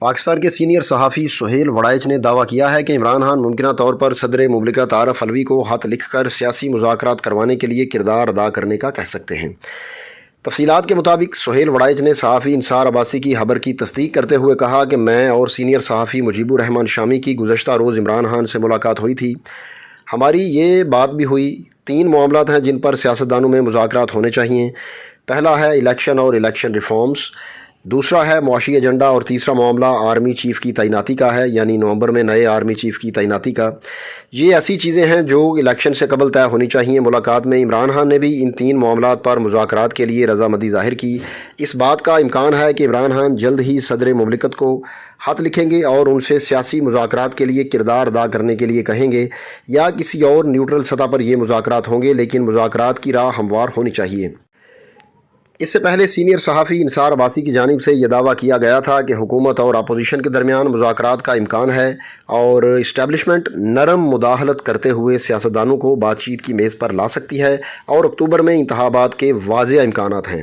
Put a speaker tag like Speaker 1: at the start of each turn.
Speaker 1: پاکستان کے سینئر صحافی سہیل وڑائچ نے دعویٰ کیا ہے کہ عمران خان ممکنہ طور پر صدر مملکت عارف علوی کو خط لکھ کر سیاسی مذاکرات کروانے کے لیے کردار ادا کرنے کا کہہ سکتے ہیں۔ تفصیلات کے مطابق سہیل وڑائچ نے صحافی انصار عباسی کی خبر کی تصدیق کرتے ہوئے کہا کہ میں اور سینئر صحافی مجیب الرحمان شامی کی گزشتہ روز عمران خان سے ملاقات ہوئی تھی۔ ہماری یہ بات بھی ہوئی۔ 3 معاملات ہیں جن پر سیاستدانوں میں مذاکرات ہونے چاہیے۔ پہلا ہے الیکشن اور الیکشن ریفارمز، دوسرا ہے معاشی ایجنڈا، اور تیسرا معاملہ آرمی چیف کی تعیناتی کا ہے، یعنی نومبر میں نئے آرمی چیف کی تعیناتی کا۔ یہ ایسی چیزیں ہیں جو الیکشن سے قبل طے ہونی چاہیے۔ ملاقات میں عمران خان نے بھی ان 3 معاملات پر مذاکرات کے لیے رضامندی ظاہر کی۔ اس بات کا امکان ہے کہ عمران خان جلد ہی صدر مملکت کو خط لکھیں گے اور ان سے سیاسی مذاکرات کے لیے کردار ادا کرنے کے لیے کہیں گے، یا کسی اور نیوٹرل سطح پر یہ مذاکرات ہوں گے، لیکن مذاکرات کی راہ ہموار ہونی چاہیے۔ اس سے پہلے سینئر صحافی انصار عباسی کی جانب سے یہ دعویٰ کیا گیا تھا کہ حکومت اور اپوزیشن کے درمیان مذاکرات کا امکان ہے اور اسٹیبلشمنٹ نرم مداخلت کرتے ہوئے سیاستدانوں کو بات چیت کی میز پر لا سکتی ہے، اور اکتوبر میں انتخابات کے واضح امکانات ہیں۔